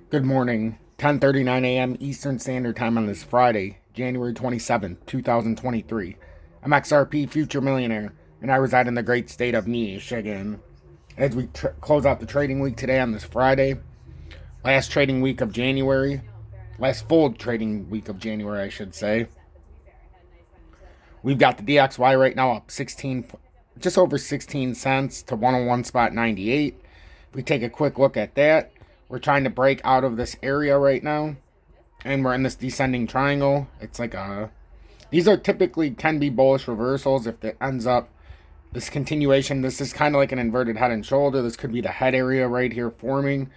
Good morning, 10:39 a.m. Eastern Standard Time on this Friday, January 27th, 2023. I'm XRP Future Millionaire, and I reside in the great state of Michigan. As we close out the trading week today on this Friday, last trading week of January, last full trading week of January, I should say. We've got the DXY right now up just over 16 cents to 101.98. If we take a quick look at that, we're trying to break out of this area right now, and we're in this descending triangle. It's like these are typically can be bullish reversals if it ends up this continuation. This is kind of like an inverted head and shoulder. This could be the head area right here forming.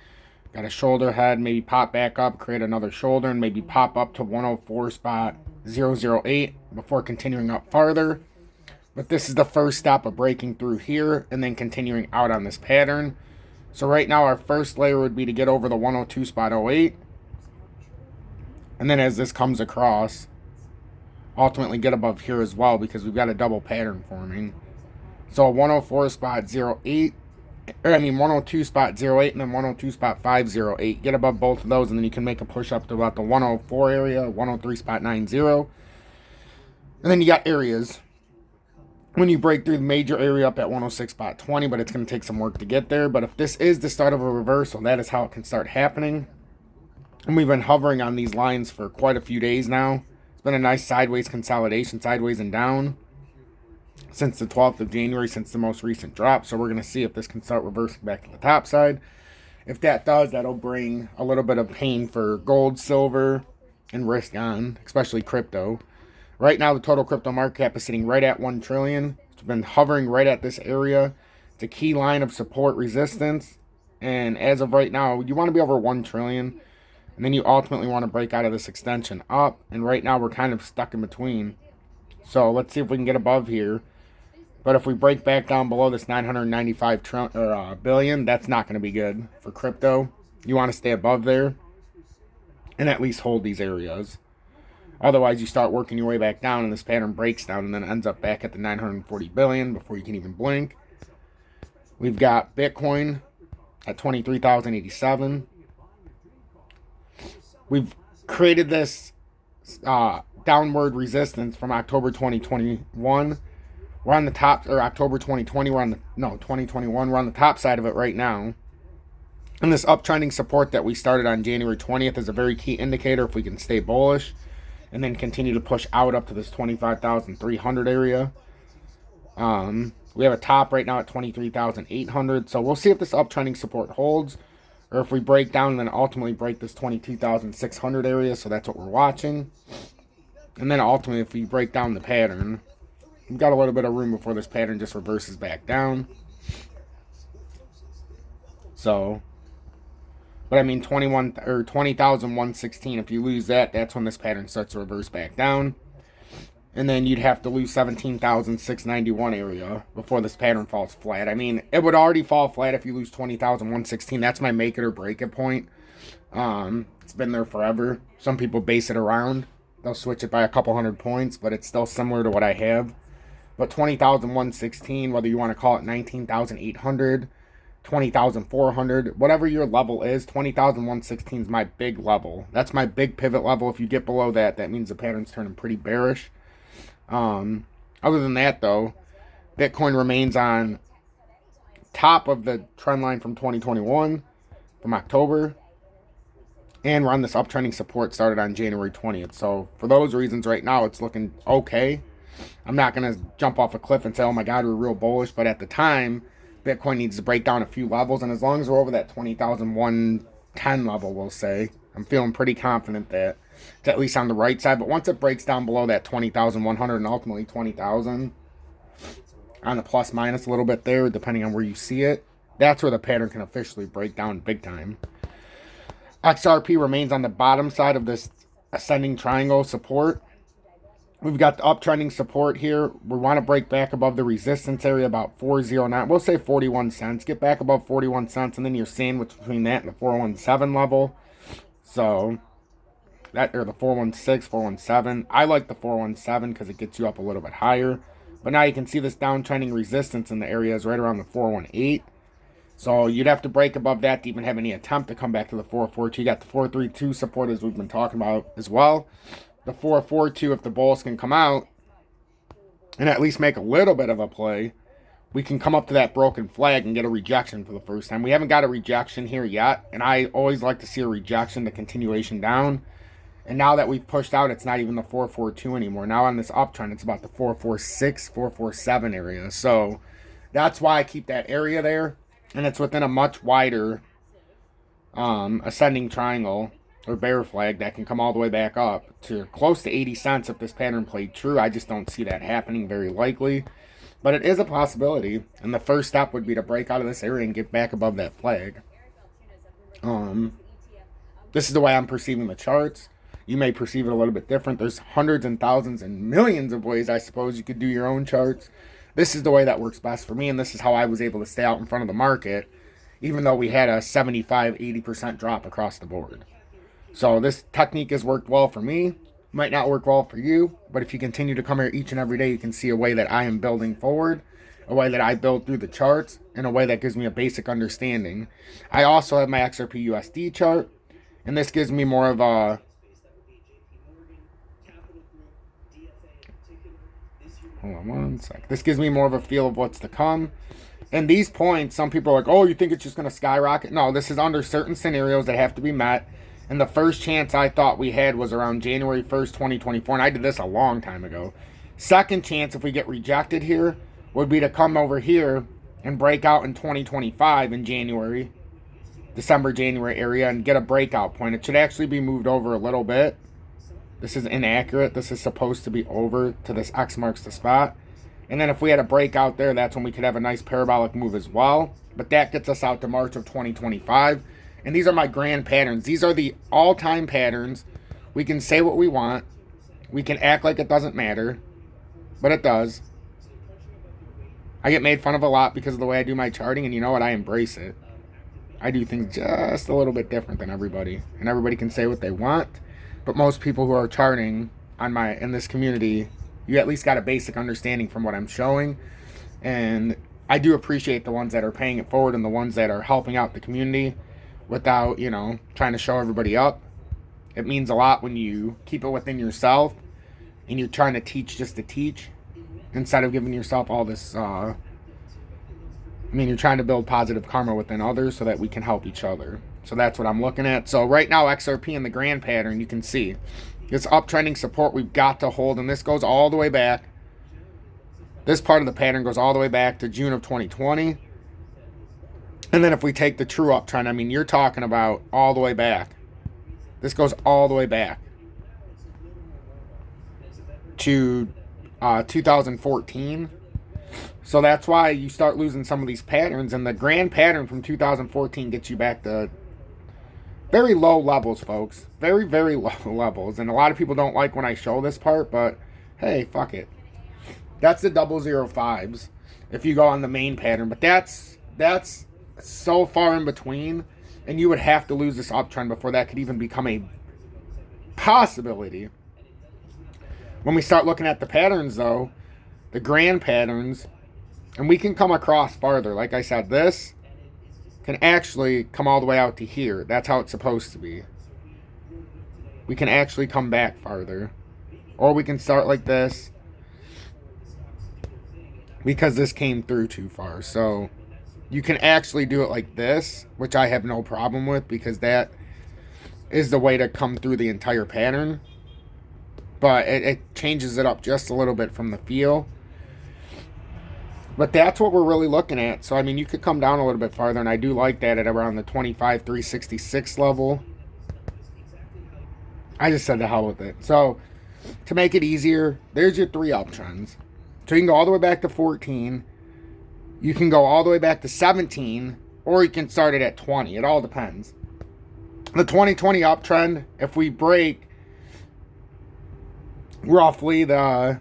Got a shoulder head, maybe pop back up, create another shoulder, and maybe pop up to 104.008 before continuing up farther. But this is the first step of breaking through here and then continuing out on this pattern. So right now our first layer would be to get over the 102.08. And then as this comes across, ultimately get above here as well because we've got a double pattern forming. So 104.08, 102.08 and then 102.508. Get above both of those and then you can make a push up to about the 104 area, 103.90. And then you got areas. When you break through the major area up at 106.20, but it's going to take some work to get there. But if this is the start of a reversal, that is how it can start happening. And we've been hovering on these lines for quite a few days now. It's been a nice sideways consolidation, sideways and down, since the 12th of January, since the most recent drop. So we're going to see if this can start reversing back to the top side. If that does, that'll bring a little bit of pain for gold, silver, and risk on, especially crypto. Right now, the total crypto market cap is sitting right at 1 trillion. It's been hovering right at this area. It's a key line of support resistance. And as of right now, you want to be over 1 trillion. And then you ultimately want to break out of this extension up. And right now, we're kind of stuck in between. So let's see if we can get above here. But if we break back down below this 995 billion, that's not going to be good for crypto. You want to stay above there and at least hold these areas. Otherwise, you start working your way back down, and this pattern breaks down and then ends up back at the 940 billion before you can even blink. We've got Bitcoin at 23,087. We've created this downward resistance from October 2021. We're on the top, or October 2020. 2021. We're on the top side of it right now. And this uptrending support that we started on January 20th is a very key indicator if we can stay bullish and then continue to push out up to this 25,300 area. We have a top right now at 23,800. So we'll see if this uptrending support holds or if we break down and then ultimately break this 22,600 area. So that's what we're watching. And then ultimately, if we break down the pattern, we've got a little bit of room before this pattern just reverses back down. So, but I mean 20,116. If you lose that, that's when this pattern starts to reverse back down. And then you'd have to lose 17,691 area before this pattern falls flat. I mean, it would already fall flat if you lose 20,116. That's my make it or break it point. It's been there forever. Some people base it around. They'll switch it by a couple hundred points, but it's still similar to what I have. But 20,116, whether you want to call it 19,800, 20,400, whatever your level is, 20,116 is my big level. That's my big pivot level. If you get below that, that means the pattern's turning pretty bearish. Other than that, though, Bitcoin remains on top of the trend line from 2021, from October. And we're on this uptrending support started on January 20th. So for those reasons right now, it's looking okay. I'm not going to jump off a cliff and say, oh my God, we're real bullish. But at the time, Bitcoin needs to break down a few levels. And as long as we're over that 20,110 level, we'll say, I'm feeling pretty confident that it's at least on the right side. But once it breaks down below that 20,100 and ultimately 20,000, on the plus minus a little bit there, depending on where you see it, that's where the pattern can officially break down big time. XRP remains on the bottom side of this ascending triangle support. We've got the uptrending support here. We want to break back above the resistance area about 409. We'll say 41 cents. Get back above 41 cents, and then you're sandwiched between that and the 417 level. So, that, or the 416, 417. I like the 417 because it gets you up a little bit higher. But now you can see this downtrending resistance in the area is right around the 418. So you'd have to break above that to even have any attempt to come back to the 442. You got the 432 support as we've been talking about as well. The 442, if the bulls can come out and at least make a little bit of a play, we can come up to that broken flag and get a rejection for the first time. We haven't got a rejection here yet, and I always like to see a rejection to continuation down. And now that we've pushed out, it's not even the 442 anymore. Now on this uptrend, it's about the 446, 447 area. So that's why I keep that area there. And it's within a much wider ascending triangle or bear flag that can come all the way back up to close to 80 cents if this pattern played true. I just don't see that happening very likely. But it is a possibility. And the first step would be to break out of this area and get back above that flag. This is the way I'm perceiving the charts. You may perceive it a little bit different. There's hundreds and thousands and millions of ways, I suppose, you could do your own charts. This is the way that works best for me, and this is how I was able to stay out in front of the market, even though we had a 75-80% drop across the board. So this technique has worked well for me. Might not work well for you, but if you continue to come here each and every day, you can see a way that I am building forward, a way that I build through the charts, and a way that gives me a basic understanding. I also have my XRP USD chart, and this gives me more of a... Hold on one sec. This gives me more of a feel of what's to come. And these points, some people are like, oh, you think it's just going to skyrocket? No, this is under certain scenarios that have to be met. And the first chance I thought we had was around January 1st, 2024. And I did this a long time ago. Second chance, if we get rejected here, would be to come over here and break out in 2025 in January, December, January area and get a breakout point. It should actually be moved over a little bit. This is inaccurate. This is supposed to be over to this X marks the spot. And then if we had a breakout there, that's when we could have a nice parabolic move as well. But that gets us out to March of 2025. And these are my grand patterns. These are the all-time patterns. We can say what we want. We can act like it doesn't matter. But it does. I get made fun of a lot because of the way I do my charting. And you know what? I embrace it. I do things just a little bit different than everybody. And everybody can say what they want. But most people who are charting in this community, you at least got a basic understanding from what I'm showing. And I do appreciate the ones that are paying it forward and the ones that are helping out the community without, trying to show everybody up. It means a lot when you keep it within yourself and you're trying to teach just to teach instead of giving yourself all this, you're trying to build positive karma within others so that we can help each other. So that's what I'm looking at. So right now, XRP in the grand pattern, you can see this uptrending support we've got to hold. And this goes all the way back. This part of the pattern goes all the way back to June of 2020. And then if we take the true uptrend, you're talking about all the way back. This goes all the way back to 2014. So that's why you start losing some of these patterns. And the grand pattern from 2014 gets you back to very low levels, folks. Very, very low levels. And a lot of people don't like when I show this part, but hey, fuck it. That's the 005s if you go on the main pattern. But that's so far in between. And you would have to lose this uptrend before that could even become a possibility. When we start looking at the patterns, though, the grand patterns, and we can come across farther. Like I said, this can actually come all the way out to here. That's how it's supposed to be. We can actually come back farther. Or we can start like this because this came through too far. So you can actually do it like this, which I have no problem with because that is the way to come through the entire pattern. But it changes it up just a little bit from the feel. But that's what we're really looking at. So, you could come down a little bit farther, and I do like that at around the 25,366 level. I just said the hell with it. So, to make it easier, there's your three uptrends. So, you can go all the way back to 14. You can go all the way back to 17, or you can start it at 20. It all depends. The 2020 uptrend, if we break roughly the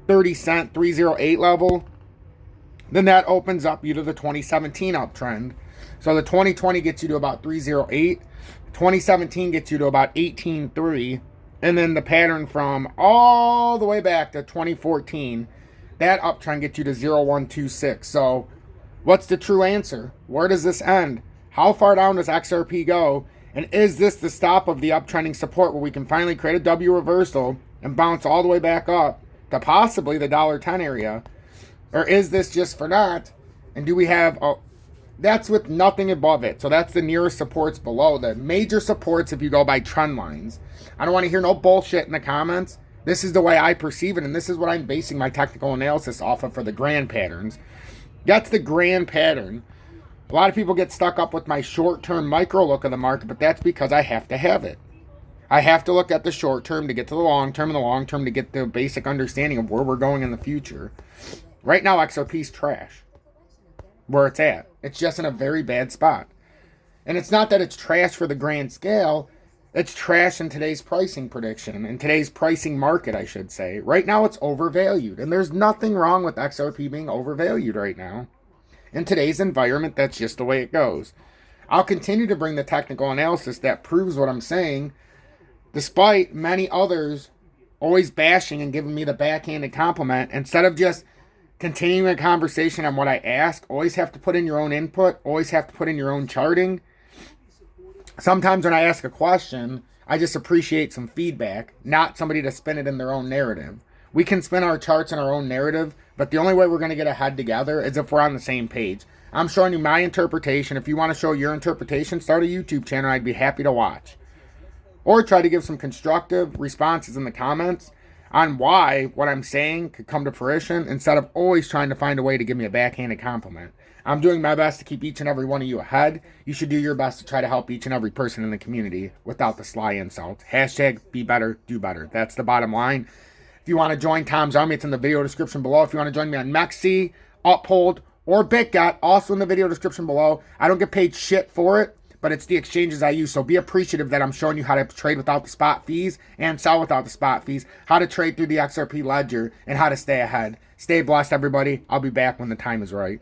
30 cent 308 level, then that opens up you to the 2017 uptrend. So the 2020 gets you to about 308. 2017 gets you to about 18.3. And then the pattern from all the way back to 2014, that uptrend gets you to 0126. So What's the true answer? Where does this end? How far down does XRP go? And is this the stop of the uptrending support where we can finally create a W reversal and bounce all the way back up to possibly the $10 area? Or is this just for that? And do we have that's with nothing above it. So that's the nearest supports below. The major supports, if you go by trend lines. I don't want to hear no bullshit in the comments. This is the way I perceive it, and this is what I'm basing my technical analysis off of for the grand patterns. That's the grand pattern. A lot of people get stuck up with my short-term micro look of the market, but that's because I have to have it. I have to look at the short term to get to the long term, and the long term to get the basic understanding of where we're going in the future. Right now, XRP's trash. Where it's at. It's just in a very bad spot. And it's not that it's trash for the grand scale. It's trash in today's pricing prediction. In today's pricing market, I should say. Right now, it's overvalued. And there's nothing wrong with XRP being overvalued right now. In today's environment, that's just the way it goes. I'll continue to bring the technical analysis that proves what I'm saying, despite many others always bashing and giving me the backhanded compliment. Instead of just continuing a conversation on what I ask, always have to put in your own input, always have to put in your own charting. Sometimes when I ask a question, I just appreciate some feedback, not somebody to spin it in their own narrative. We can spin our charts in our own narrative, but the only way we're going to get ahead together is if we're on the same page. I'm showing you my interpretation. If you want to show your interpretation, start a YouTube channel. I'd be happy to watch. Or try to give some constructive responses in the comments on why what I'm saying could come to fruition instead of always trying to find a way to give me a backhanded compliment. I'm doing my best to keep each and every one of you ahead. You should do your best to try to help each and every person in the community without the sly insult. Hashtag be better, do better. That's the bottom line. If you want to join Tom's Army, it's in the video description below. If you want to join me on MEXC, UPHOLD, or BITGET, also in the video description below. I don't get paid shit for it, but it's the exchanges I use. So be appreciative that I'm showing you how to trade without the spot fees and sell without the spot fees, how to trade through the XRP ledger, and how to stay ahead. Stay blessed, everybody. I'll be back when the time is right.